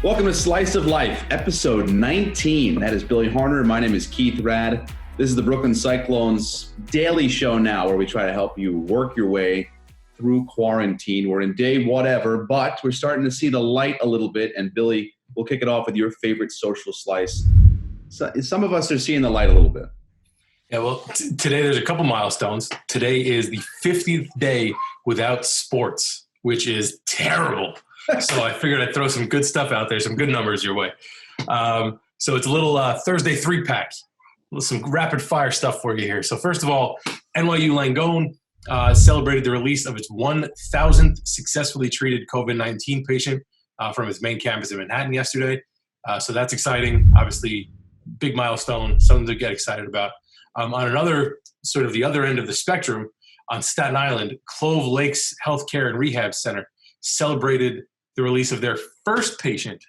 Welcome to Slice of Life, episode 19. That is Billy Horner. My name is Keith Rad. This is the Brooklyn Cyclones daily show now where we try to help you work your way through quarantine. We're in day whatever, but we're starting to see the light a little bit. And Billy, we'll kick it off with your favorite social slice. So, some of us are seeing the light a little bit. Yeah, well, today there's a couple milestones. Today is the 50th day without sports, which is terrible. So I figured I'd throw some good stuff out there, some good numbers your way. So it's a little Thursday three-pack, some rapid-fire stuff for you here. So first of all, NYU Langone celebrated the release of its 1,000th successfully treated COVID-19 patient from its main campus in Manhattan yesterday. So that's exciting. Obviously, big milestone, something to get excited about. On another, sort of the other end of the spectrum, on Staten Island, Clove Lakes Healthcare and Rehab Center celebrated the release of their first patient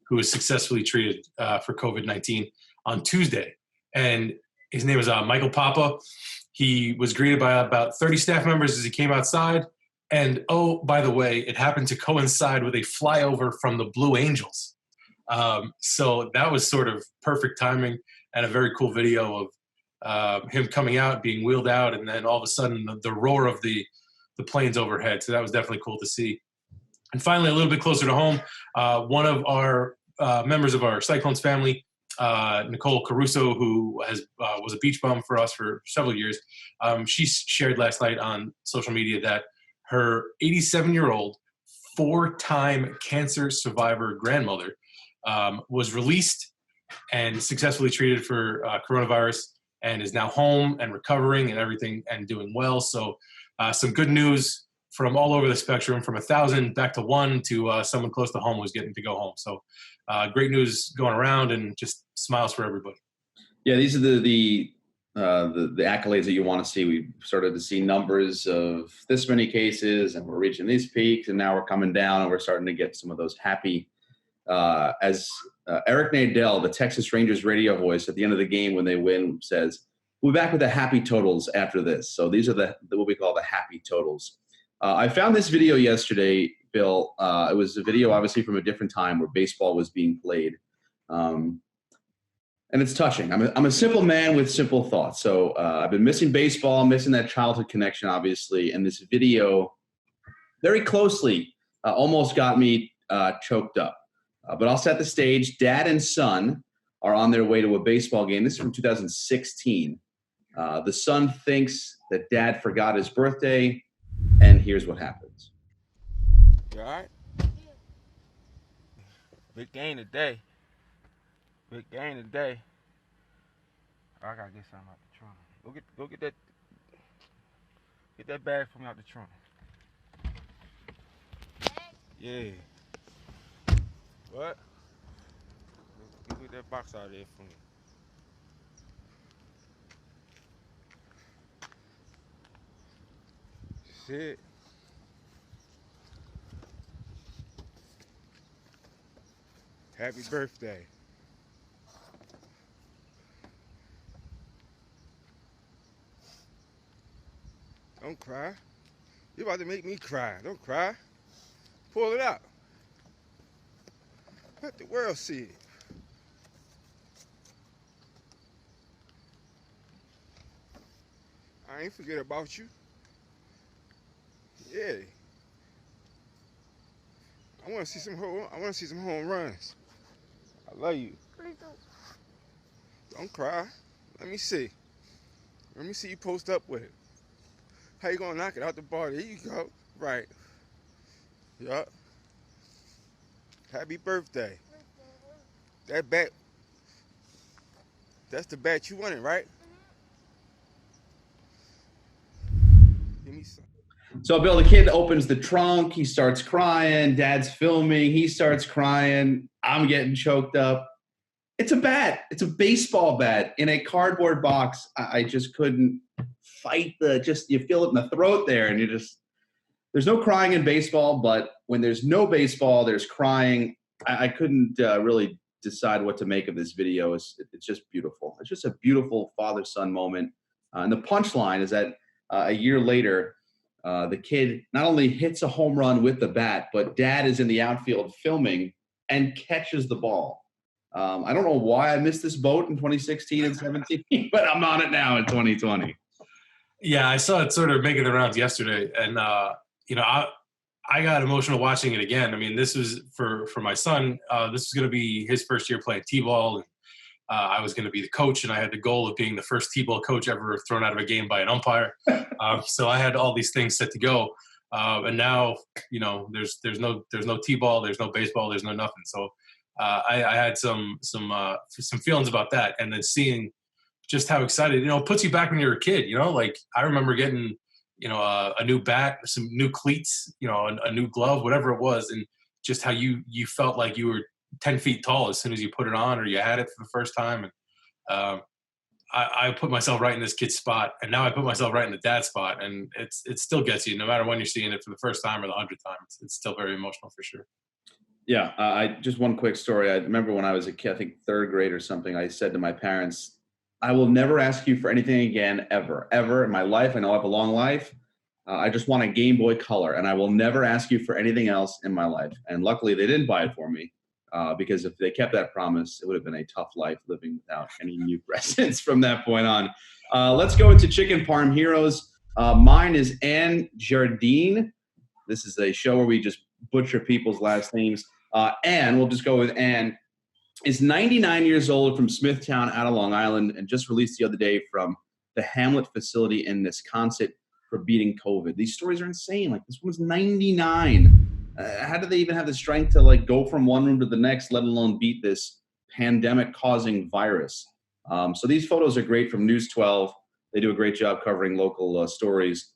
who was successfully treated for COVID-19 on Tuesday. And his name is Michael Papa. He was greeted by about 30 staff members as he came outside. And oh, by the way, it happened to coincide with a flyover from the Blue Angels. So that was sort of perfect timing and a very cool video of him coming out, being wheeled out, and then all of a sudden the roar of the planes overhead. So that was definitely cool to see. And finally, a little bit closer to home, one of our members of our Cyclones family, Nicole Caruso, who was a beach bum for us for several years, she shared last night on social media that her 87-year-old, four-time cancer survivor grandmother was released and successfully treated for coronavirus and is now home and recovering and everything and doing well. So some good news from all over the spectrum, from 1,000 back to 1 to someone close to home was getting to go home. So great news going around and just smiles for everybody. Yeah, these are the accolades that you want to see. We've started to see numbers of this many cases, and we're reaching these peaks, and now we're coming down, and we're starting to get some of those happy. As Eric Nadell, the Texas Rangers radio voice, at the end of the game when they win, says, "We'll be back with the happy totals after this." So these are what we call the happy totals. I found this video yesterday, Bill. It was a video, obviously, from a different time where baseball was being played. And it's touching. I'm a simple man with simple thoughts. So I've been missing baseball, missing that childhood connection, obviously. And this video very closely almost got me choked up. But I'll set the stage. Dad and son are on their way to a baseball game. This is from 2016. The son thinks that dad forgot his birthday. And here's what happens. You all right? Big game today. Big game today. I gotta get something out the trunk. Go get that bag for me out the trunk. Yeah. What? Go get that box out of there for me. Shit. Happy birthday. Don't cry. You're about to make me cry. Don't cry. Pull it out. Let the world see it. I ain't forget about you. Yeah. I want to see some home runs. I love you. Don't cry. Let me see. Let me see you post up with it. How you gonna knock it out the ball? There you go. Right. Yup. Happy birthday. That bat. That's the bat you wanted, right? Give me some. So, Bill, the kid opens the trunk. He starts crying. Dad's filming. He starts crying. I'm getting choked up. It's a bat. It's a baseball bat in a cardboard box. I just couldn't fight you feel it in the throat there. And there's no crying in baseball, but when there's no baseball, there's crying. I couldn't really decide what to make of this video. It's just beautiful. It's just a beautiful father-son moment. And the punchline is that a year later, the kid not only hits a home run with the bat, but dad is in the outfield filming and catches the ball. I don't know why I missed this boat in 2016 and 17, but I'm on it now in 2020. Yeah, I saw it sort of making the rounds yesterday, and I got emotional watching it again. I mean, this was for my son. This was going to be his first year playing t-ball, and I was going to be the coach, and I had the goal of being the first t-ball coach ever thrown out of a game by an umpire. So I had all these things set to go, and now there's no t-ball, there's no baseball, there's no nothing. So I had some feelings about that, and then seeing just how excited, it puts you back when you were a kid. Like I remember getting a new bat, some new cleats, a new glove, whatever it was, and just how you felt like you were 10 feet tall as soon as you put it on or you had it for the first time. And I put myself right in this kid's spot, and now I put myself right in the dad's spot, and it still gets you no matter when you're seeing it for the first time or the 100th time. It's still very emotional for sure. Yeah, I just one quick story. I remember when I was a kid, I think third grade or something, I said to my parents, I will never ask you for anything again, ever in my life. I know I have a long life. I just want a Game Boy Color, and I will never ask you for anything else in my life. And luckily, they didn't buy it for me, because if they kept that promise, it would have been a tough life living without any new presents from that point on. Let's go into Chicken Parm Heroes. Mine is Anne Jardine. This is a show where we just butcher people's last names. Anne, we'll just go with Anne, is 99 years old from Smithtown out of Long Island, and just released the other day from the Hamlet facility in Wisconsin for beating COVID. These stories are insane. Like, this one's 99. How do they even have the strength to go from one room to the next, let alone beat this pandemic-causing virus? So these photos are great from News 12. They do a great job covering local stories.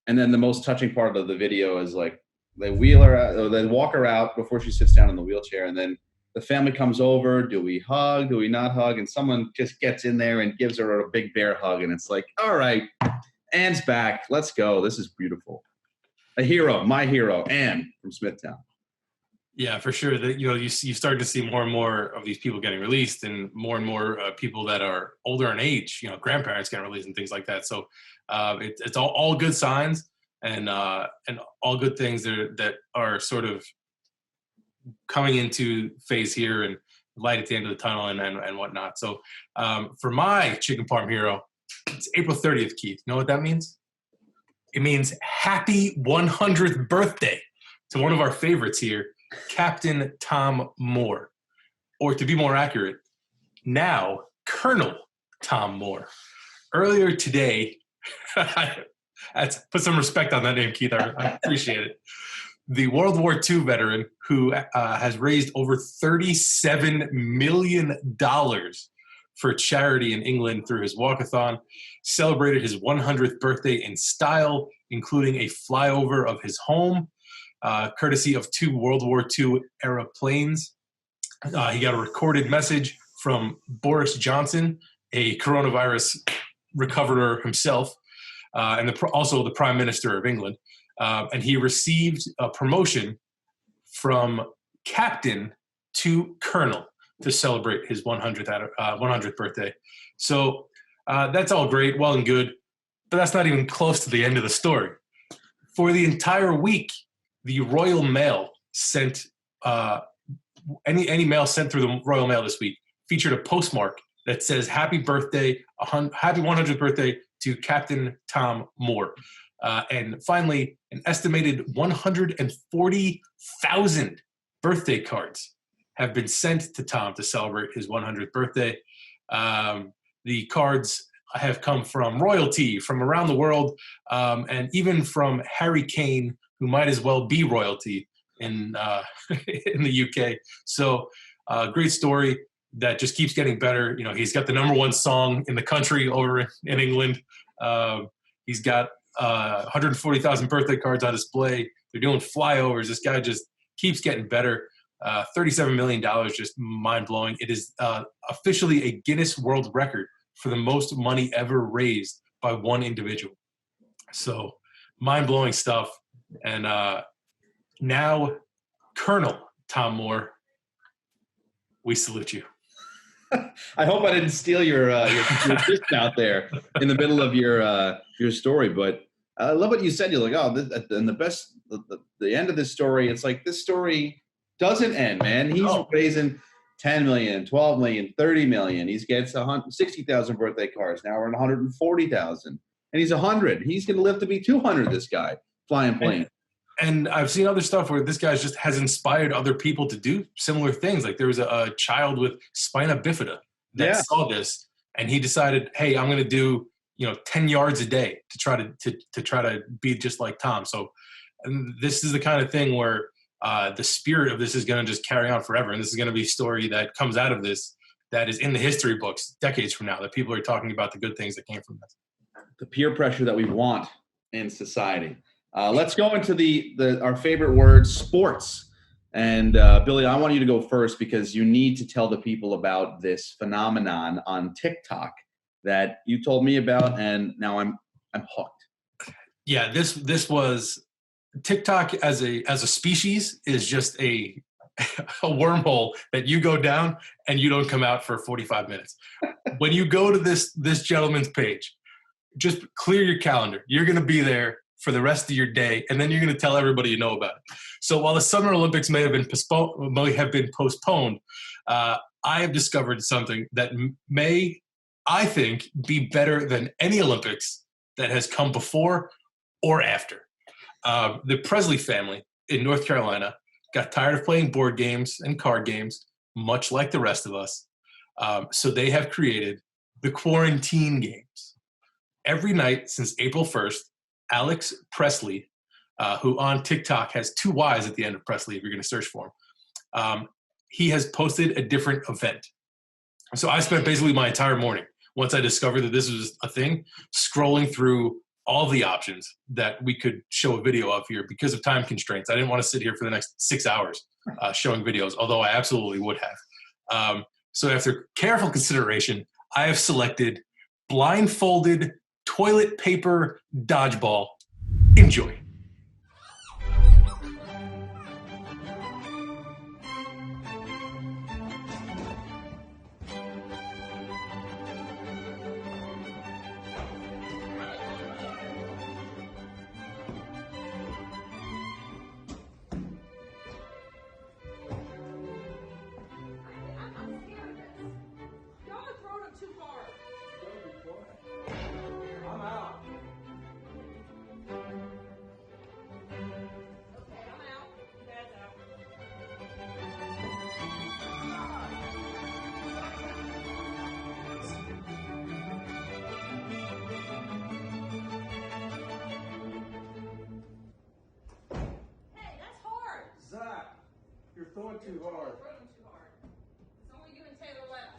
And then the most touching part of the video is they wheel her out, or they walk her out before she sits down in the wheelchair, and then the family comes over. Do we hug? Do we not hug? And someone just gets in there and gives her a big bear hug. And it's like, all right, Anne's back. Let's go. This is beautiful. A hero, my hero, Anne from Smithtown. Yeah, for sure. That you start to see more and more of these people getting released, and more people that are older in age, grandparents getting released and things like that. So it's all good signs and all good things that are sort of coming into phase here, and light at the end of the tunnel and whatnot. So for my Chicken Parm hero, it's April 30th, Keith. You know what that means? It means happy 100th birthday to one of our favorites here, Captain Tom Moore. Or to be more accurate, now Colonel Tom Moore. Earlier today, put some respect on that name, Keith. I appreciate it. The World War II veteran who has raised over $37 million for charity in England through his walkathon, celebrated his 100th birthday in style, including a flyover of his home, courtesy of 2 World War II era planes. He got a recorded message from Boris Johnson, a coronavirus recoverer himself, and also the Prime Minister of England. And he received a promotion from captain to colonel to celebrate his 100th birthday. So that's all great, well and good, but that's not even close to the end of the story. For the entire week, the Royal Mail sent any mail sent through the Royal Mail this week featured a postmark that says happy 100th birthday to Captain Tom Moore. And finally, an estimated 140,000 birthday cards have been sent to Tom to celebrate his 100th birthday. The cards have come from royalty from around the world, and even from Harry Kane, who might as well be royalty in in the UK. So great story that just keeps getting better. He's got the #1 song in the country over in England. He's got 140,000 birthday cards on display. They're doing flyovers. This guy just keeps getting better. $37 million, just mind-blowing. It is officially a Guinness World Record for the most money ever raised by one individual. So mind-blowing stuff. And now, Colonel Tom Moore, we salute you. I hope I didn't steal your discount there in the middle of your story, but I love what you said. You're like, oh, and the end of this story, it's like this story Doesn't end, man. He's raising 10 million, 12 million, 30 million. He gets 60,000 birthday cards. Now we're at 140,000. And he's 100. He's going to live to be 200, this guy, flying planes. And I've seen other stuff where this guy just has inspired other people to do similar things. Like there was a child with spina bifida that saw this, and he decided, hey, I'm going to do 10 yards a day to try to be just like Tom. So and this is the kind of thing where the spirit of this is going to just carry on forever. And this is going to be a story that comes out of this that is in the history books decades from now, that people are talking about the good things that came from this. The peer pressure that we want in society. Let's go into our favorite word, sports. And Billy, I want you to go first because you need to tell the people about this phenomenon on TikTok that you told me about, and now I'm hooked. Yeah, this was TikTok as a species is just a wormhole that you go down and you don't come out for 45 minutes. When you go to this gentleman's page, just clear your calendar. You're going to be there for the rest of your day, and then you're going to tell everybody you know about it. So while the Summer Olympics may have been postponed, I have discovered something that may, I think, be better than any Olympics that has come before or after. The Presley family in North Carolina got tired of playing board games and card games, much like the rest of us. So they have created the quarantine games. Every night since April 1st, Alex Presley, who on TikTok has 2 Y's at the end of Presley, if you're going to search for him, he has posted a different event. So I spent basically my entire morning, once I discovered that this was a thing, scrolling through all the options that we could show a video of here because of time constraints. I didn't want to sit here for the next 6 hours showing videos, although I absolutely would have. So after careful consideration, I have selected blindfolded toilet paper dodgeball. Enjoy. You're throwing too hard. It's only you and Taylor left.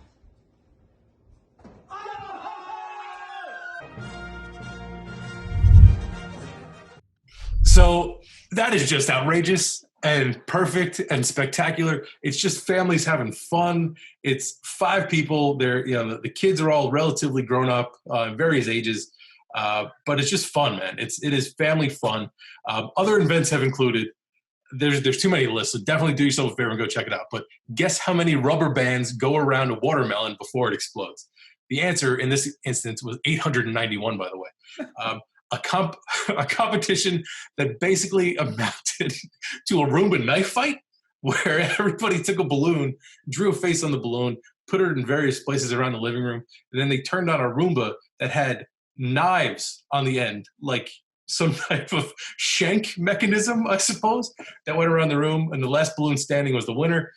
So that is just outrageous and perfect and spectacular. It's just families having fun. It's 5 people. They're, the kids are all relatively grown up, various ages, but it's just fun, man. It is family fun. Other events have included. There's too many lists, so definitely do yourself a favor and go check it out. But guess how many rubber bands go around a watermelon before it explodes? The answer in this instance was 891, by the way. A competition that basically amounted to a Roomba knife fight, where everybody took a balloon, drew a face on the balloon, put it in various places around the living room, and then they turned on a Roomba that had knives on the end, like some type of shank mechanism, I suppose, that went around the room, and the last balloon standing was the winner.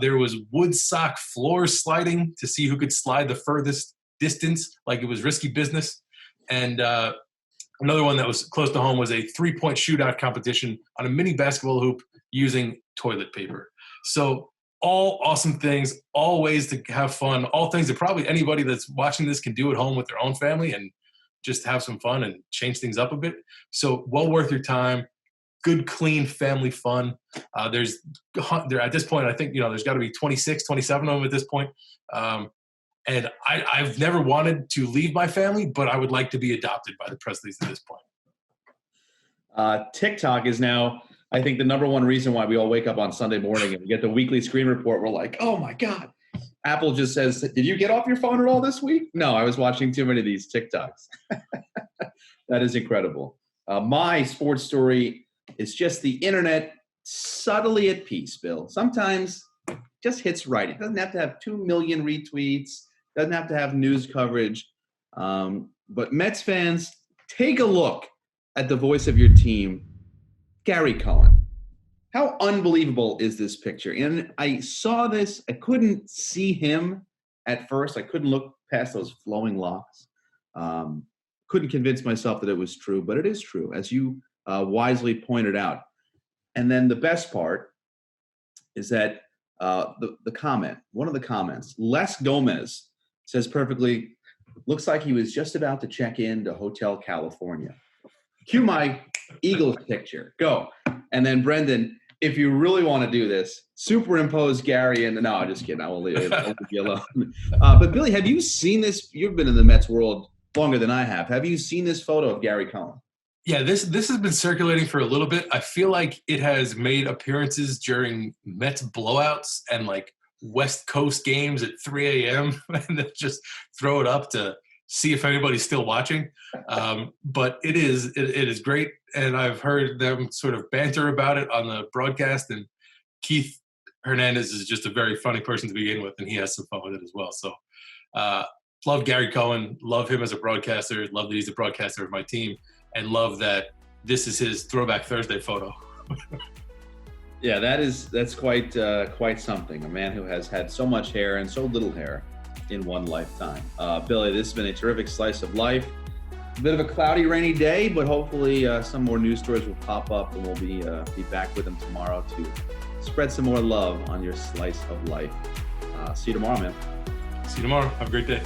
There was wood sock floor sliding to see who could slide the furthest distance, like it was risky business. And another one that was close to home was a 3-point shootout competition on a mini basketball hoop using toilet paper. So all awesome things, all ways to have fun, all things that probably anybody that's watching this can do at home with their own family and just have some fun and change things up a bit. So well worth your time. Good, clean family fun. There at this point, I think, there's got to be 26, 27 of them at this point. And I've never wanted to leave my family, but I would like to be adopted by the Presleys at this point. TikTok is now, I think, the number one reason why we all wake up on Sunday morning and we get the weekly screen report. We're like, oh my God. Apple just says, did you get off your phone at all this week? No, I was watching too many of these TikToks. That is incredible. My sports story is just the internet subtly at peace, Bill. Sometimes just hits right. It doesn't have to have 2 million retweets, doesn't have to have news coverage. But Mets fans, take a look at the voice of your team, Gary Cohen. How unbelievable is this picture? And I saw this, I couldn't see him at first. I couldn't look past those flowing locks. Couldn't convince myself that it was true, but it is true, as you wisely pointed out. And then the best part is that the comment, one of the comments, Les Gomez says perfectly, looks like he was just about to check in to Hotel California. Cue my Eagles picture. Go. And then Brendan, if you really want to do this, superimpose Gary and no, I'm just kidding. I will leave you alone. But Billy, have you seen this? You've been in the Mets world longer than I have. Have you seen this photo of Gary Cohen? Yeah, this has been circulating for a little bit. I feel like it has made appearances during Mets blowouts and like West Coast games at 3 a.m. and then just throw it up to see if anybody's still watching. But it is great, and I've heard them sort of banter about it on the broadcast. And Keith Hernandez is just a very funny person to begin with, and he has some fun with it as well. So love Gary Cohen, love him as a broadcaster, love that he's a broadcaster of my team, and love that this is his Throwback Thursday photo. Yeah, that's quite something. A man who has had so much hair and so little hair in one lifetime. Billy, this has been a terrific slice of life. A bit of a cloudy, rainy day, but hopefully some more news stories will pop up, and we'll be back with them tomorrow to spread some more love on your slice of life. See you tomorrow, man. See you tomorrow. Have a great day.